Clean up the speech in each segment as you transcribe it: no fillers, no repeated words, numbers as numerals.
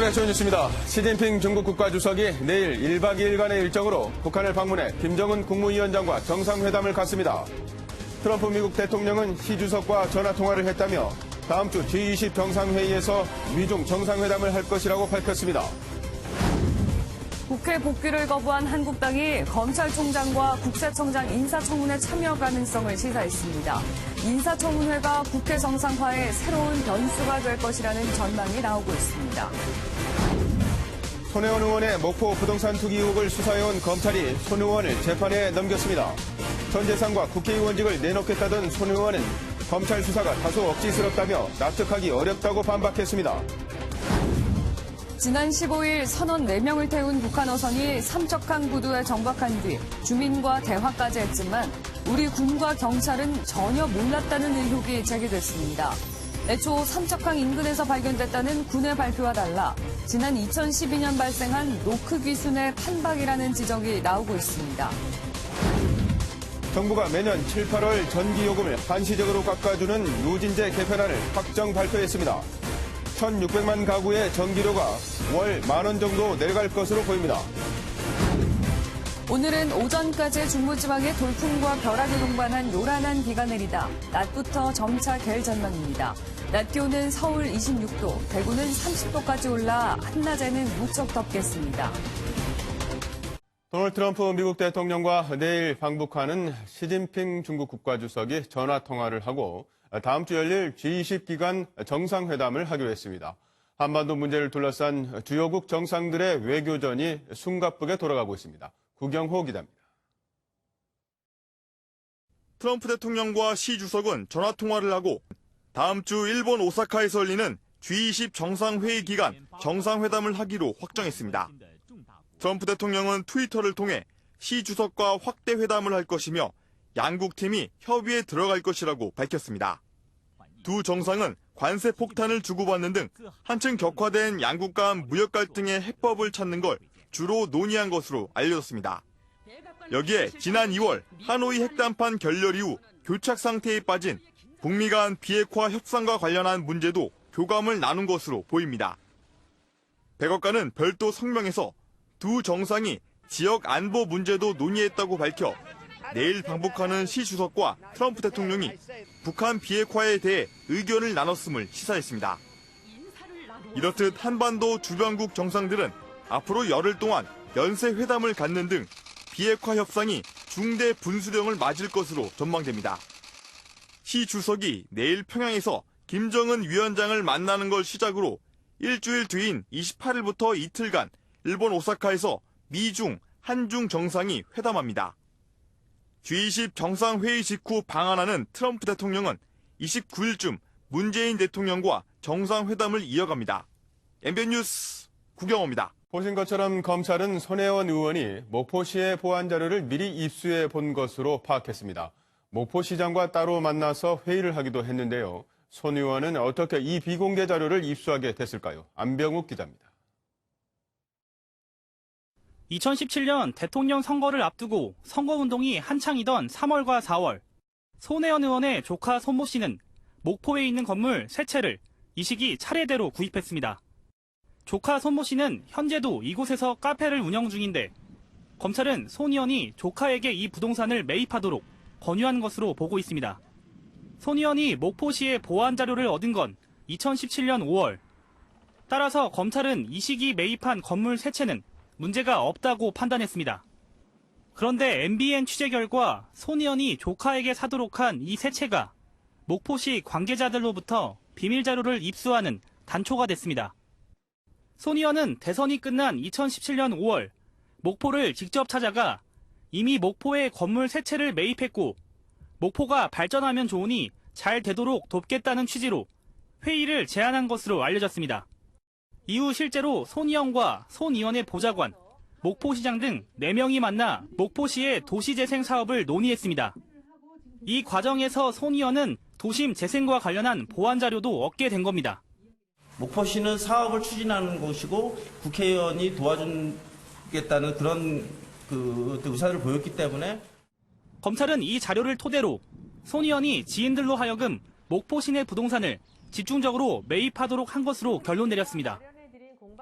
한국의 주요 뉴스입니다. 시진핑 중국 국가주석이 내일 1박 2일간의 일정으로 북한을 방문해 김정은 국무위원장과 정상회담을 갖습니다. 트럼프 미국 대통령은 시 주석과 전화통화를 했다며 다음 주 G20 정상회의에서 미중 정상회담을 할 것이라고 밝혔습니다. 국회 복귀를 거부한 한국당이 검찰총장과 국세청장 인사청문회 참여 가능성을 시사했습니다. 인사청문회가 국회 정상화에 새로운 변수가 될 것이라는 전망이 나오고 있습니다. 손혜원 의원의 목포 부동산 투기 의혹을 수사해온 검찰이 손 의원을 재판에 넘겼습니다. 전 재산과 국회의원직을 내놓겠다던 손 의원은 검찰 수사가 다소 억지스럽다며 납득하기 어렵다고 반박했습니다. 지난 15일 선원 4명을 태운 북한 어선이 삼척항 부두에 정박한 뒤 주민과 대화까지 했지만 우리 군과 경찰은 전혀 몰랐다는 의혹이 제기됐습니다. 애초 삼척항 인근에서 발견됐다는 군의 발표와 달라 지난 2012년 발생한 노크 귀순의 판박이라는 지적이 나오고 있습니다. 정부가 매년 7, 8월 전기요금을 한시적으로 깎아주는 누진제 개편안을 확정 발표했습니다. 1,600만 가구의 전기료가 월 10,000원 정도 내려갈 것으로 보입니다. 오늘은 오전까지 중부지방에 돌풍과 벼락이 동반한 요란한 비가 내리다 낮부터 점차 갤 전망입니다. 낮 기온은 서울 26도, 대구는 30도까지 올라 한낮에는 무척 덥겠습니다. 도널드 트럼프 미국 대통령과 내일 방북하는 시진핑 중국 국가주석이 전화통화를 하고 다음 주 열릴 G20 기간 정상회담을 하기로 했습니다. 한반도 문제를 둘러싼 주요국 정상들의 외교전이 숨가쁘게 돌아가고 있습니다. 구경호 기자입니다. 트럼프 대통령과 시 주석은 전화통화를 하고 다음 주 일본 오사카에서 열리는 G20 정상회의 기간 정상회담을 하기로 확정했습니다. 트럼프 대통령은 트위터를 통해 시 주석과 확대 회담을 할 것이며 양국 팀이 협의에 들어갈 것이라고 밝혔습니다. 두 정상은 관세 폭탄을 주고받는 등 한층 격화된 양국 간 무역 갈등의 해법을 찾는 걸 주로 논의한 것으로 알려졌습니다. 여기에 지난 2월 하노이 핵담판 결렬 이후 교착 상태에 빠진 북미 간 비핵화 협상과 관련한 문제도 교감을 나눈 것으로 보입니다. 백악관은 별도 성명에서 두 정상이 지역 안보 문제도 논의했다고 밝혀 내일 방북하는 시 주석과 트럼프 대통령이 북한 비핵화에 대해 의견을 나눴음을 시사했습니다. 이렇듯 한반도 주변국 정상들은 앞으로 열흘 동안 연쇄 회담을 갖는 등 비핵화 협상이 중대 분수령을 맞을 것으로 전망됩니다. 시 주석이 내일 평양에서 김정은 위원장을 만나는 걸 시작으로 일주일 뒤인 28일부터 이틀간 일본 오사카에서 미중, 한중 정상이 회담합니다. G20 정상회의 직후 방한하는 트럼프 대통령은 29일쯤 문재인 대통령과 정상회담을 이어갑니다. MBN 뉴스 구경호입니다. 보신 것처럼 검찰은 손혜원 의원이 목포시의 보안 자료를 미리 입수해 본 것으로 파악했습니다. 목포시장과 따로 만나서 회의를 하기도 했는데요. 손 의원은 어떻게 이 비공개 자료를 입수하게 됐을까요? 안병욱 기자입니다. 2017년 대통령 선거를 앞두고 선거운동이 한창이던 3월과 4월, 손혜원 의원의 조카 손모 씨는 목포에 있는 건물 3채를 이 시기 차례대로 구입했습니다. 조카 손모 씨는 현재도 이곳에서 카페를 운영 중인데 검찰은 손 의원이 조카에게 이 부동산을 매입하도록 권유한 것으로 보고 있습니다. 손 의원이 목포시의 보안 자료를 얻은 건 2017년 5월. 따라서 검찰은 이 시기 매입한 건물 3채는 문제가 없다고 판단했습니다. 그런데 MBN 취재 결과 손 의원이 조카에게 사도록 한 이 3채가 목포시 관계자들로부터 비밀 자료를 입수하는 단초가 됐습니다. 손 의원은 대선이 끝난 2017년 5월 목포를 직접 찾아가 이미 목포에 건물 3채를 매입했고 목포가 발전하면 좋으니 잘 되도록 돕겠다는 취지로 회의를 제안한 것으로 알려졌습니다. 이후 실제로 손 의원과 손 의원의 보좌관, 목포시장 등 4명이 만나 목포시의 도시재생 사업을 논의했습니다. 이 과정에서 손 의원은 도심 재생과 관련한 보안 자료도 얻게 된 겁니다. 목포시는 사업을 추진하는 곳이고 국회의원이 도와주겠다는 그런 의사를 보였기 때문에 검찰은 이 자료를 토대로 손 의원이 지인들로 하여금 목포 시내 부동산을 집중적으로 매입하도록 한 것으로 결론 내렸습니다.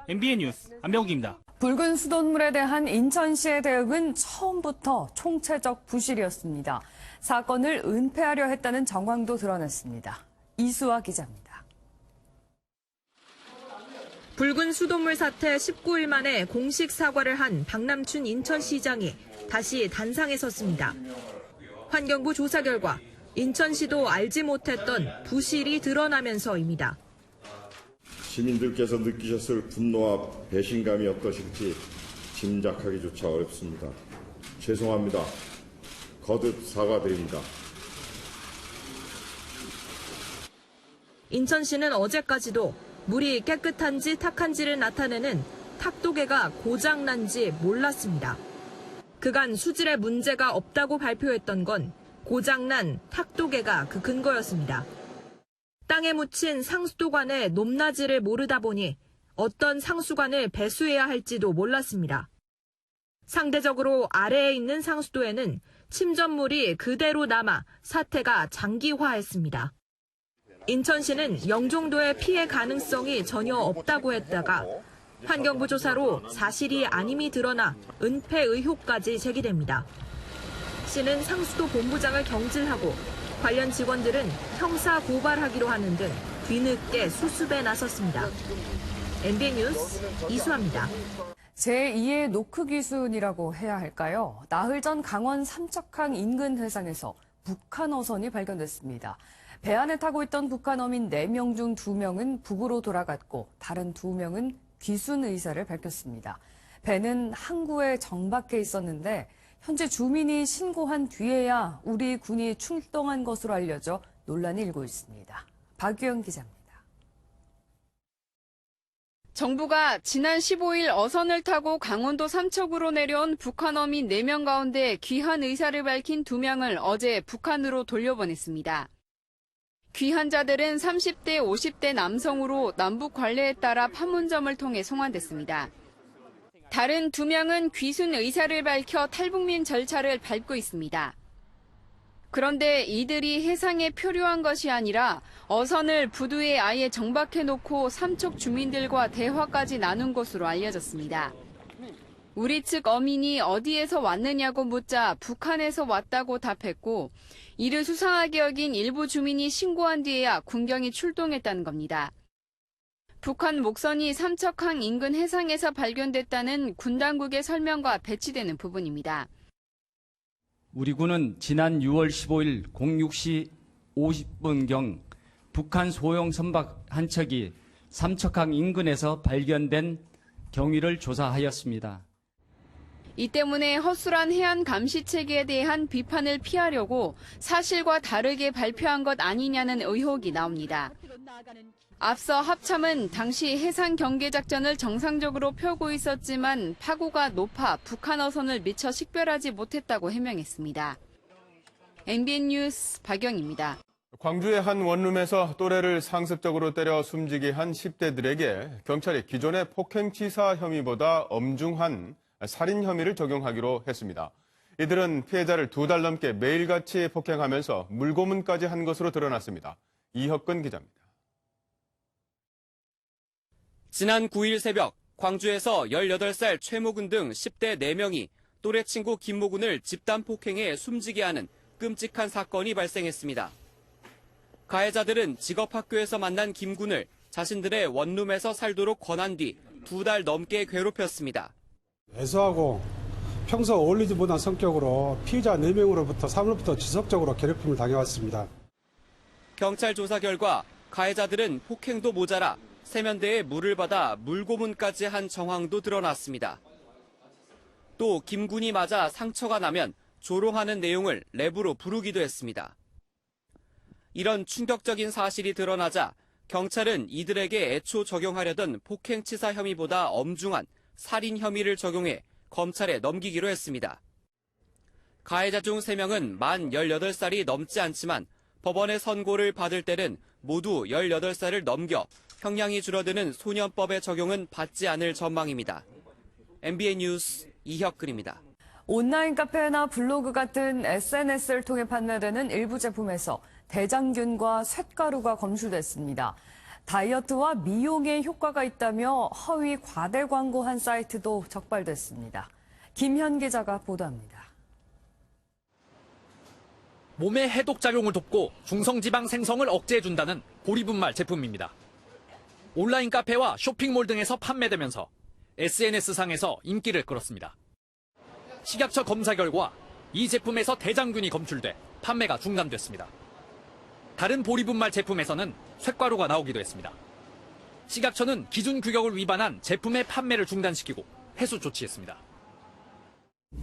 MBN 뉴스 안병기입니다. 붉은 수돗물에 대한 인천시의 대응은 처음부터 총체적 부실이었습니다. 사건을 은폐하려 했다는 정황도 드러났습니다. 이수아 기자입니다. 붉은 수돗물 사태 19일 만에 공식 사과를 한 박남춘 인천시장이 다시 단상에 섰습니다. 환경부 조사 결과 인천시도 알지 못했던 부실이 드러나면서입니다. 시민들께서 느끼셨을 분노와 배신감이 어떠실지 짐작하기조차 어렵습니다. 죄송합니다. 거듭 사과드립니다. 인천시는 어제까지도 물이 깨끗한지 탁한지를 나타내는 탁도계가 고장난지 몰랐습니다. 그간 수질에 문제가 없다고 발표했던 건 고장난 탁도계가 그 근거였습니다. 땅에 묻힌 상수도관의 높낮이를 모르다 보니 어떤 상수관을 배수해야 할지도 몰랐습니다. 상대적으로 아래에 있는 상수도에는 침전물이 그대로 남아 사태가 장기화했습니다. 인천시는 영종도의 피해 가능성이 전혀 없다고 했다가 환경부 조사로 사실이 아님이 드러나 은폐 의혹까지 제기됩니다. 시는 상수도 본부장을 경질하고 관련 직원들은 형사 고발하기로 하는 등 뒤늦게 수습에 나섰습니다. MBN 뉴스 이수아입니다. 제2의 노크 기순이라고 해야 할까요? 나흘 전 강원 삼척항 인근 해상에서 북한 어선이 발견됐습니다. 배 안에 타고 있던 북한 어민 4명 중 2명은 북으로 돌아갔고 다른 2명은 귀순 의사를 밝혔습니다. 배는 항구에 정박해 있었는데 현재 주민이 신고한 뒤에야 우리 군이 출동한 것으로 알려져 논란이 일고 있습니다. 박유영 기자입니다. 정부가 지난 15일 어선을 타고 강원도 삼척으로 내려온 북한 어민 4명 가운데 귀환 의사를 밝힌 2명을 어제 북한으로 돌려보냈습니다. 귀환 자들은 30대, 50대 남성으로 남북 관례에 따라 판문점을 통해 송환됐습니다. 다른 2명은 귀순 의사를 밝혀 탈북민 절차를 밟고 있습니다. 그런데 이들이 해상에 표류한 것이 아니라 어선을 부두에 아예 정박해놓고 삼척 주민들과 대화까지 나눈 것으로 알려졌습니다. 우리 측 어민이 어디에서 왔느냐고 묻자 북한에서 왔다고 답했고 이를 수상하게 여긴 일부 주민이 신고한 뒤에야 군경이 출동했다는 겁니다. 북한 목선이 삼척항 인근 해상에서 발견됐다는 군 당국의 설명과 배치되는 부분입니다. 우리 군은 지난 6월 15일 06시 50분경 북한 소형 선박 한 척이 삼척항 인근에서 발견된 경위를 조사하였습니다. 이 때문에 허술한 해안 감시 체계에 대한 비판을 피하려고 사실과 다르게 발표한 것 아니냐는 의혹이 나옵니다. 앞서 합참은 당시 해상 경계 작전을 정상적으로 펴고 있었지만 파고가 높아 북한 어선을 미처 식별하지 못했다고 해명했습니다. MBN 뉴스 박영입니다. 광주의 한 원룸에서 또래를 상습적으로 때려 숨지게 한 10대들에게 경찰이 기존의 폭행치사 혐의보다 엄중한 살인 혐의를 적용하기로 했습니다. 이들은 피해자를 2달 넘게 매일같이 폭행하면서 물고문까지 한 것으로 드러났습니다. 이혁근 기자입니다. 지난 9일 새벽 광주에서 18살 최모근 등 10대 4명이 또래 친구 김모근을 집단 폭행해 숨지게 하는 끔찍한 사건이 발생했습니다. 가해자들은 직업학교에서 만난 김군을 자신들의 원룸에서 살도록 권한 뒤 2달 넘게 괴롭혔습니다. 애소하고 평소 어울리지 못한 성격으로 피의자 4명으로부터 3월부터 지속적으로 괴롭힘을 당해왔습니다. 경찰 조사 결과 가해자들은 폭행도 모자라 세면대에 물을 받아 물고문까지 한 정황도 드러났습니다. 또 김군이 맞아 상처가 나면 조롱하는 내용을 랩으로 부르기도 했습니다. 이런 충격적인 사실이 드러나자 경찰은 이들에게 애초 적용하려던 폭행치사 혐의보다 엄중한 살인 혐의를 적용해 검찰에 넘기기로 했습니다. 가해자 중 3명은 만 18살이 넘지 않지만 법원의 선고를 받을 때는 모두 18살을 넘겨 형량이 줄어드는 소년법의 적용은 받지 않을 전망입니다. MBN 뉴스 이혁근입니다. 온라인 카페나 블로그 같은 SNS를 통해 판매되는 일부 제품에서 대장균과 쇳가루가 검출됐습니다. 다이어트와 미용에 효과가 있다며 허위 과대 광고한 사이트도 적발됐습니다. 김현 기자가 보도합니다. 몸의 해독작용을 돕고 중성지방 생성을 억제해준다는 보리분말 제품입니다. 온라인 카페와 쇼핑몰 등에서 판매되면서 SNS상에서 인기를 끌었습니다. 식약처 검사 결과 이 제품에서 대장균이 검출돼 판매가 중단됐습니다. 다른 보리분말 제품에서는 쇳가루가 나오기도 했습니다. 식약처는 기준 규격을 위반한 제품의 판매를 중단시키고 해수 조치했습니다.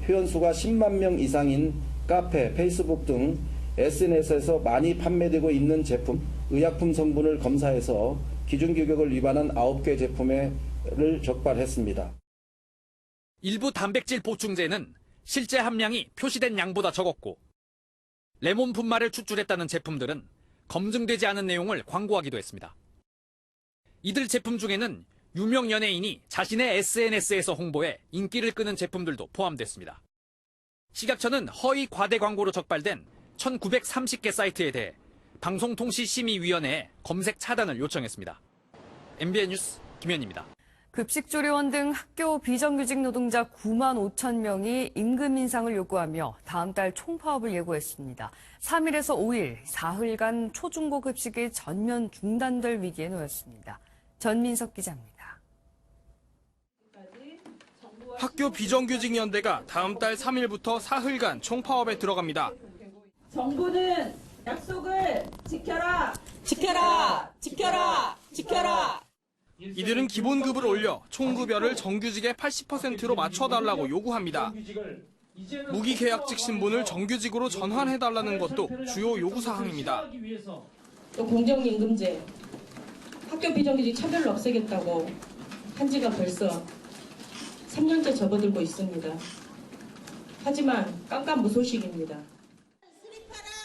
회원수가 10만 명 이상인 카페, 페이스북 등 SNS에서 많이 판매되고 있는 제품, 의약품 성분을 검사해서 기준 규격을 위반한 9개 제품을 적발했습니다. 일부 단백질 보충제는 실제 함량이 표시된 양보다 적었고 레몬 분말을 추출했다는 제품들은 검증되지 않은 내용을 광고하기도 했습니다. 이들 제품 중에는 유명 연예인이 자신의 SNS에서 홍보해 인기를 끄는 제품들도 포함됐습니다. 식약처는 허위 과대 광고로 적발된 1930개 사이트에 대해 방송통신심의위원회에 검색 차단을 요청했습니다. MBN 뉴스 김현입니다. 급식조리원 등 학교 비정규직 노동자 9만 5천 명이 임금 인상을 요구하며 다음 달 총파업을 예고했습니다. 3일에서 5일, 사흘간 초중고 급식이 전면 중단될 위기에 놓였습니다. 전민석 기자입니다. 학교 비정규직연대가 다음 달 3일부터 사흘간 총파업에 들어갑니다. 정부는 약속을 지켜라! 지켜라! 지켜라! 지켜라! 이들은 기본급을 올려 총급여를 정규직의 80%로 맞춰달라고 요구합니다. 무기계약직 신분을 정규직으로 전환해달라는 것도 주요 요구사항입니다. 또 공정임금제, 학교 비정규직 차별을 없애겠다고 한 지가 벌써 3년째 접어들고 있습니다. 하지만 깜깜무소식입니다.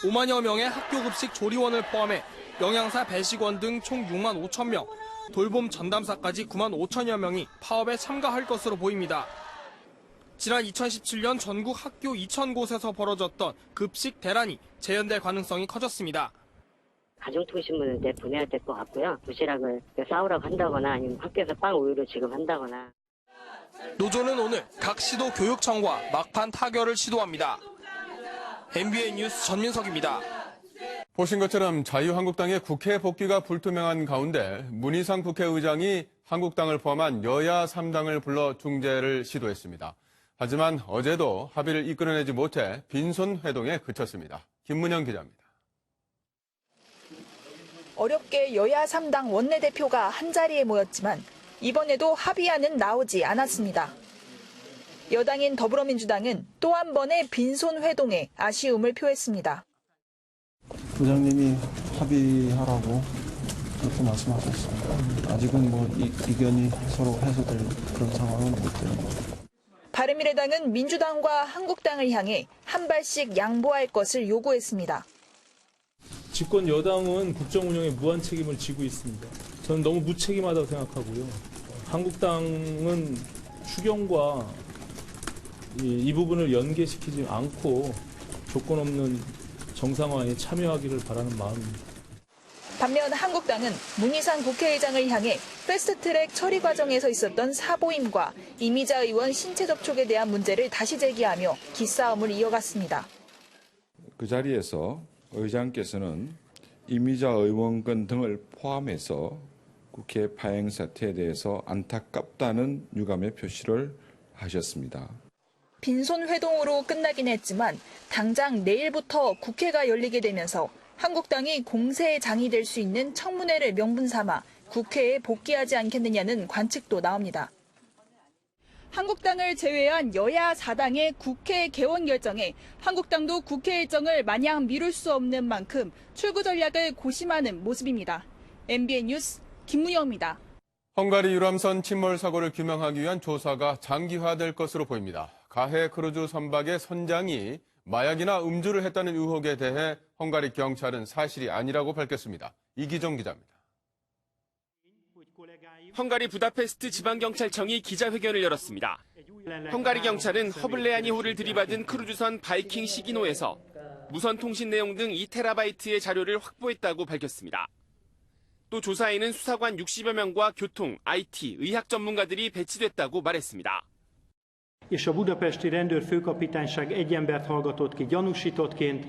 5만여 명의 학교급식 조리원을 포함해 영양사 배식원 등 총 6만 5천 명, 돌봄 전담사까지 9만 5천여 명이 파업에 참가할 것으로 보입니다. 지난 2017년 전국 학교 2,000곳에서 벌어졌던 급식 대란이 재연될 가능성이 커졌습니다. 가정통신문을 내보내야 될 것 같고요. 도시락을 싸우라고 한다거나 아니면 학교에서 빵 우유를 지급한다거나. 노조는 오늘 각 시도 교육청과 막판 타결을 시도합니다. MBN 뉴스 전민석입니다. 보신 것처럼 자유한국당의 국회 복귀가 불투명한 가운데 문희상 국회의장이 한국당을 포함한 여야 3당을 불러 중재를 시도했습니다. 하지만 어제도 합의를 이끌어내지 못해 빈손 회동에 그쳤습니다. 김문영 기자입니다. 어렵게 여야 3당 원내대표가 한자리에 모였지만 이번에도 합의안은 나오지 않았습니다. 여당인 더불어민주당은 또 한 번의 빈손 회동에 아쉬움을 표했습니다. 부장님이 합의하라고 그렇게 말씀하셨습니다. 아직은 의견이 서로 해소될 그런 상황은 못 됩니다. 바른미래당은 민주당과 한국당을 향해 한 발씩 양보할 것을 요구했습니다. 집권 여당은 국정 운영에 무한 책임을 지고 있습니다. 저는 너무 무책임하다고 생각하고요. 한국당은 추경과 이 부분을 연계시키지 않고 조건 없는 정상화에 참여하기를 바라는 마음입니다. 반면 한국당은 문희상 국회의장을 향해 패스트트랙 처리 과정에서 있었던 사보임과 이미자 의원 신체 접촉에 대한 문제를 다시 제기하며 기싸움을 이어갔습니다. 그 자리에서 의장께서는 이미자 의원권 등을 포함해서 국회 파행 사태에 대해서 안타깝다는 유감의 표시를 하셨습니다. 빈손 회동으로 끝나긴 했지만 당장 내일부터 국회가 열리게 되면서 한국당이 공세의 장이 될 수 있는 청문회를 명분 삼아 국회에 복귀하지 않겠느냐는 관측도 나옵니다. 한국당을 제외한 여야 4당의 국회 개원 결정에 한국당도 국회 일정을 마냥 미룰 수 없는 만큼 출구 전략을 고심하는 모습입니다. MBN 뉴스 김무영입니다. 헝가리 유람선 침몰 사고를 규명하기 위한 조사가 장기화될 것으로 보입니다. 가해 크루즈 선박의 선장이 마약이나 음주를 했다는 의혹에 대해 헝가리 경찰은 사실이 아니라고 밝혔습니다. 이기정 기자입니다. 헝가리 부다페스트 지방경찰청이 기자회견을 열었습니다. 헝가리 경찰은 허블레아니호를 들이받은 크루즈선 바이킹 시기노에서 무선 통신 내용 등 2테라바이트의 자료를 확보했다고 밝혔습니다. 또 조사에는 수사관 60여 명과 교통, IT, 의학 전문가들이 배치됐다고 말했습니다. És a budapesti rendőrfőkapitányság egy embert hallgatott ki gyanúsítottként,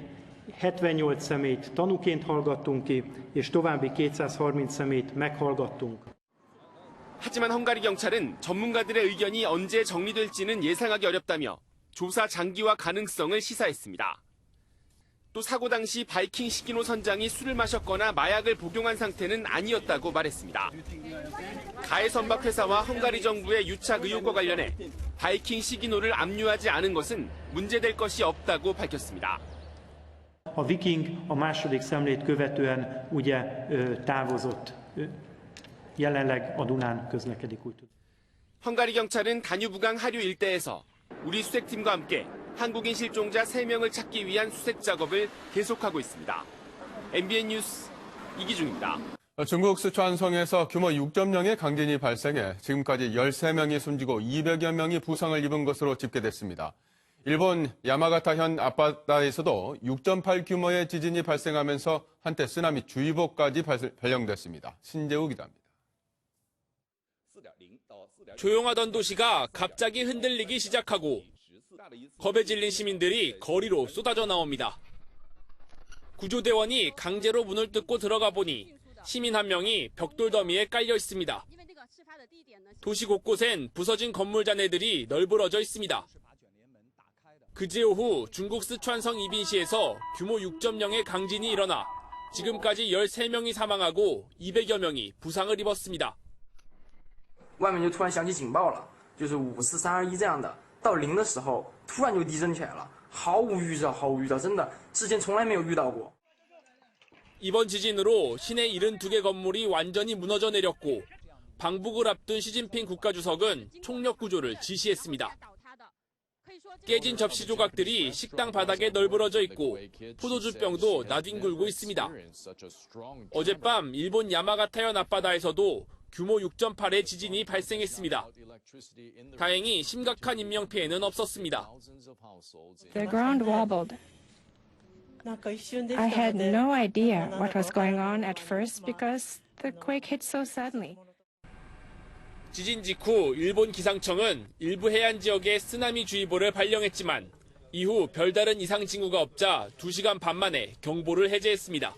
78 személyt tanúként hallgattunk ki, és további 230 személyt meghallgattunk. 하지만 헝가리 경찰은 전문가들의 의견이 언제 정리될지는 예상하기 어렵다며 조사 장기화 가능성을 시사했습니다. 또 사고 당시 바이킹 시기노 선장이 술을 마셨거나 마약을 복용한 상태는 아니었다고 말했습니다. 가해 선박 회사와 헝가리 정부의 유착 의혹과 관련해 바이킹 시기노를 압류하지 않은 것은 문제될 것이 없다고 밝혔습니다. A Viking a második szemlét követően ugye távozott. Jelenleg a Dunán közlekedik, úgy tudom. 헝가리 경찰은 다뉴브강 하류 일대에서 우리 수색팀과 함께 한국인 실종자 3명을 찾기 위한 수색 작업을 계속하고 있습니다. MBN 뉴스 이기중입니다. 중국 스촨성에서 규모 6.0의 강진이 발생해 지금까지 13명이 숨지고 200여 명이 부상을 입은 것으로 집계됐습니다. 일본 야마가타현 앞바다에서도 6.8 규모의 지진이 발생하면서 한때 쓰나미 주의보까지 발령됐습니다. 신재우 기자입니다. 조용하던 도시가 갑자기 흔들리기 시작하고 겁에 질린 시민들이 거리로 쏟아져 나옵니다. 구조대원이 강제로 문을 뜯고 들어가 보니 시민 한 명이 벽돌 더미에 깔려 있습니다. 도시 곳곳엔 부서진 건물 잔해들이 널브러져 있습니다. 그제 오후 중국 스촨성 이빈시에서 규모 6.0의 강진이 일어나 지금까지 13명이 사망하고 200여 명이 부상을 입었습니다. 外面就突然响起警报了，就是5、4、3、2、1这样的。到0的时候，突然就地震起来了，毫无预兆，毫无预兆，真的之前从来没有遇到过。 이번 지진으로 시내 72개 건물이 완전히 무너져 내렸고 방북을 앞둔 시진핑 국가주석은 총력 구조를 지시했습니다. 깨진 접시 조각들이 식당 바닥에 널브러져 있고 포도주병도 나뒹굴고 있습니다. 어젯밤 일본 야마가타현 앞바다에서도 규모 6.8의 지진이 발생했습니다. 다행히 심각한 인명피해는 없었습니다. The ground wobbled. I had no idea what was going on at first because the quake hit so suddenly. 지진 직후 일본 기상청은 일부 해안 지역에 쓰나미주의보를 발령했지만 이후 별다른 이상 징후가 없자 2시간 반 만에 경보를 해제했습니다.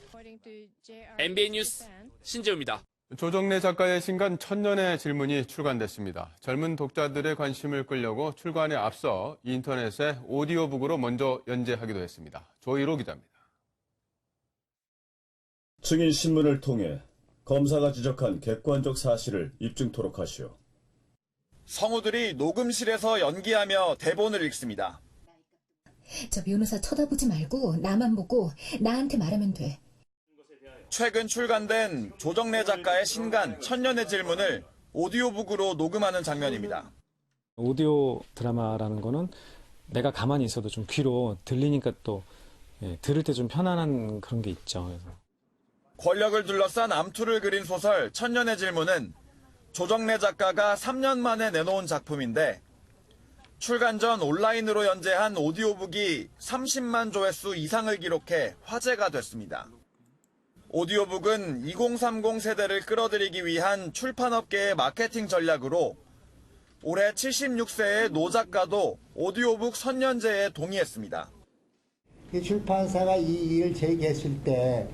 MBN 뉴스 신재우입니다. 조정래 작가의 신간 천년의 질문이 출간됐습니다. 젊은 독자들의 관심을 끌려고 출간에 앞서 인터넷에 오디오북으로 먼저 연재하기도 했습니다. 조희로 기자입니다. 증인 신문을 통해 검사가 지적한 객관적 사실을 입증토록 하시오. 성우들이 녹음실에서 연기하며 대본을 읽습니다. 저 변호사 쳐다보지 말고 나만 보고 나한테 말하면 돼. 최근 출간된 조정래 작가의 신간 천년의 질문을 오디오북으로 녹음하는 장면입니다. 오디오 드라마라는 거는 내가 가만히 있어도 좀 귀로 들리니까 또 들을 때 좀 편안한 그런 게 있죠. 그래서. 권력을 둘러싼 암투를 그린 소설 천년의 질문은 조정래 작가가 3년 만에 내놓은 작품인데 출간 전 온라인으로 연재한 오디오북이 30만 조회수 이상을 기록해 화제가 됐습니다. 오디오북은 2030 세대를 끌어들이기 위한 출판업계의 마케팅 전략으로 올해 76세의 노 작가도 오디오북 선연제에 동의했습니다. 출판사가 이 일을 제기했을 때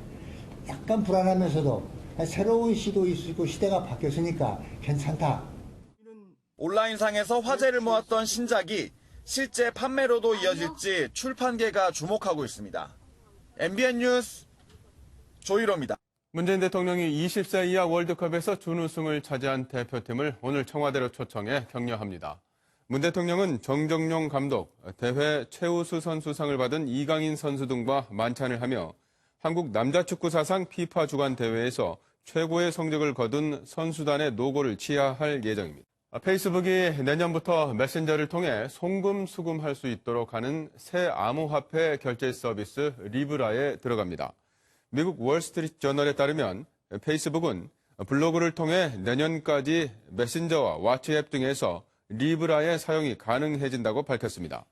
약간 불안하면서도 새로운 시도 있고 시대가 바뀌었으니까 괜찮다. 온라인상에서 화제를 모았던 신작이 실제 판매로도 이어질지 출판계가 주목하고 있습니다. MBN 뉴스 조희로입니다. 문재인 대통령이 20세 이하 월드컵에서 준우승을 차지한 대표팀을 오늘 청와대로 초청해 격려합니다. 문 대통령은 정정용 감독, 대회 최우수 선수상을 받은 이강인 선수 등과 만찬을 하며 한국 남자축구 사상 피파 주간 대회에서 최고의 성적을 거둔 선수단의 노고를 치하할 예정입니다. 페이스북이 내년부터 메신저를 통해 송금, 수금할 수 있도록 하는 새 암호화폐 결제 서비스 리브라에 들어갑니다. 미국 월스트리트 저널에 따르면 페이스북은 블로그를 통해 내년까지 메신저와 왓츠앱 등에서 리브라의 사용이 가능해진다고 밝혔습니다.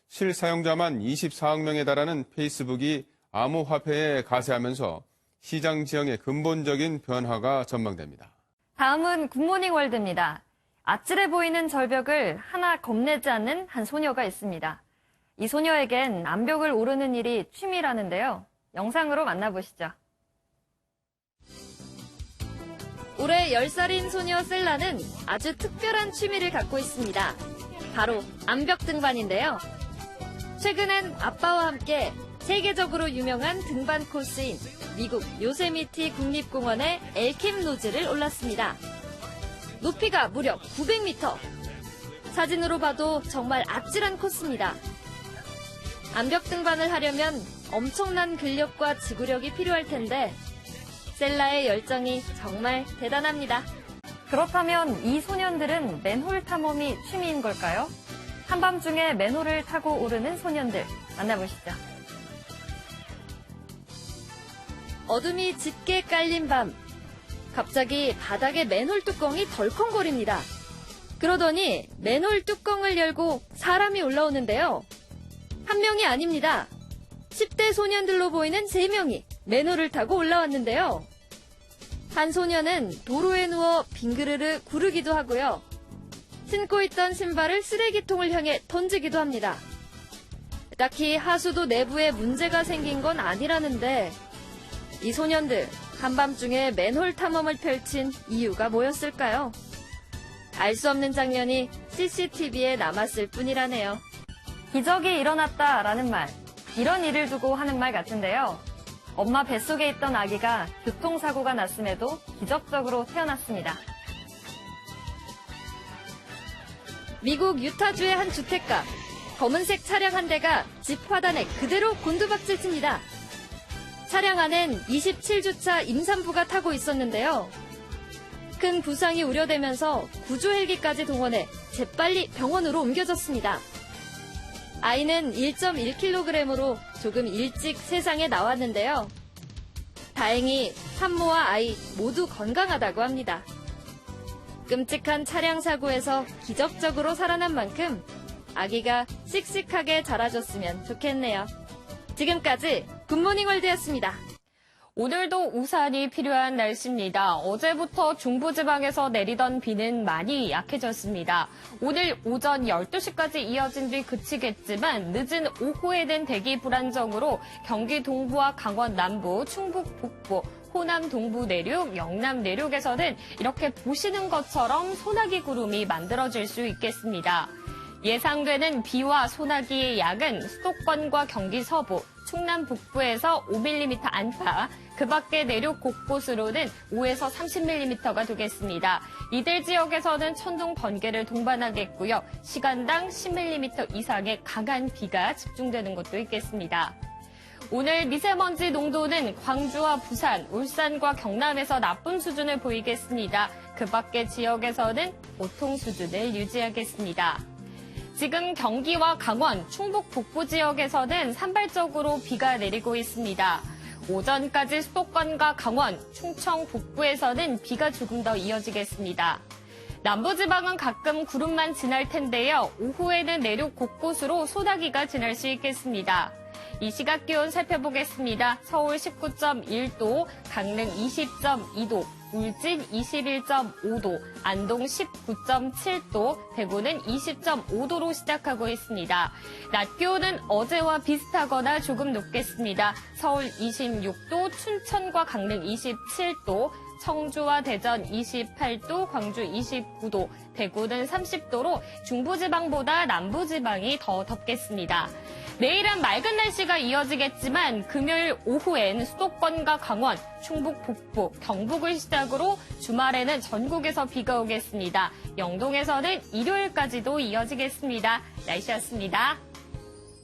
실사용자만 24억 명에 달하는 페이스북이 암호화폐에 가세하면서 시장 지형의 근본적인 변화가 전망됩니다. 다음은 굿모닝 월드입니다. 아찔해 보이는 절벽을 하나 겁내지 않는 한 소녀가 있습니다. 이 소녀에겐 암벽을 오르는 일이 취미라는데요. 영상으로 만나보시죠. 올해 10살인 소녀 셀라는 아주 특별한 취미를 갖고 있습니다. 바로 암벽 등반인데요. 최근엔 아빠와 함께 세계적으로 유명한 등반 코스인 미국 요세미티 국립공원의 엘킴 로즈를 올랐습니다. 높이가 무려 900m. 사진으로 봐도 정말 아찔한 코스입니다. 암벽 등반을 하려면 엄청난 근력과 지구력이 필요할 텐데 셀라의 열정이 정말 대단합니다. 그렇다면 이 소년들은 맨홀 탐험이 취미인 걸까요? 한밤중에 맨홀을 타고 오르는 소년들 만나보시죠. 어둠이 짙게 깔린 밤. 갑자기 바닥에 맨홀 뚜껑이 덜컹거립니다. 그러더니 맨홀 뚜껑을 열고 사람이 올라오는데요. 한 명이 아닙니다. 10대 소년들로 보이는 3명이 맨홀을 타고 올라왔는데요. 한 소년은 도로에 누워 빙그르르 구르기도 하고요. 신고 있던 신발을 쓰레기통을 향해 던지기도 합니다. 딱히 하수도 내부에 문제가 생긴 건 아니라는데 이 소년들 한밤중에 맨홀 탐험을 펼친 이유가 뭐였을까요? 알 수 없는 장면이 CCTV에 남았을 뿐이라네요. 기적이 일어났다라는 말, 이런 일을 두고 하는 말 같은데요. 엄마 뱃속에 있던 아기가 교통사고가 났음에도 기적적으로 태어났습니다. 미국 유타주의 한 주택가, 검은색 차량 한 대가 집 화단에 그대로 곤두박질 칩니다. 차량 안엔 27주차 임산부가 타고 있었는데요. 큰 부상이 우려되면서 구조 헬기까지 동원해 재빨리 병원으로 옮겨졌습니다. 아이는 1.1kg으로 조금 일찍 세상에 나왔는데요. 다행히 산모와 아이 모두 건강하다고 합니다. 끔찍한 차량 사고에서 기적적으로 살아난 만큼 아기가 씩씩하게 자라줬으면 좋겠네요. 지금까지 굿모닝 월드였습니다. 오늘도 우산이 필요한 날씨입니다. 어제부터 중부지방에서 내리던 비는 많이 약해졌습니다. 오늘 오전 12시까지 이어진 뒤 그치겠지만 늦은 오후에는 대기 불안정으로 경기 동부와 강원 남부, 충북 북부, 호남 동부 내륙, 영남 내륙에서는 이렇게 보시는 것처럼 소나기 구름이 만들어질 수 있겠습니다. 예상되는 비와 소나기의 양은 수도권과 경기 서부, 충남 북부에서 5mm 안팎, 그 밖에 내륙 곳곳으로는 5에서 30mm가 되겠습니다. 이들 지역에서는 천둥 번개를 동반하겠고요. 시간당 10mm 이상의 강한 비가 집중되는 곳도 있겠습니다. 오늘 미세먼지 농도는 광주와 부산, 울산과 경남에서 나쁨 수준을 보이겠습니다. 그 밖의 지역에서는 보통 수준을 유지하겠습니다. 지금 경기와 강원, 충북 북부 지역에서는 산발적으로 비가 내리고 있습니다. 오전까지 수도권과 강원, 충청 북부에서는 비가 조금 더 이어지겠습니다. 남부지방은 가끔 구름만 지날 텐데요. 오후에는 내륙 곳곳으로 소나기가 지날 수 있겠습니다. 이 시각 기온 살펴보겠습니다. 서울 19.1도, 강릉 20.2도, 울진 21.5도, 안동 19.7도, 대구는 20.5도로 시작하고 있습니다. 낮 기온은 어제와 비슷하거나 조금 높겠습니다. 서울 26도, 춘천과 강릉 27도, 청주와 대전 28도, 광주 29도, 대구는 30도로 중부지방보다 남부지방이 더 덥겠습니다. 내일은 맑은 날씨가 이어지겠지만 금요일 오후엔 수도권과 강원, 충북 북부, 경북을 시작으로 주말에는 전국에서 비가 오겠습니다. 영동에서는 일요일까지도 이어지겠습니다. 날씨였습니다.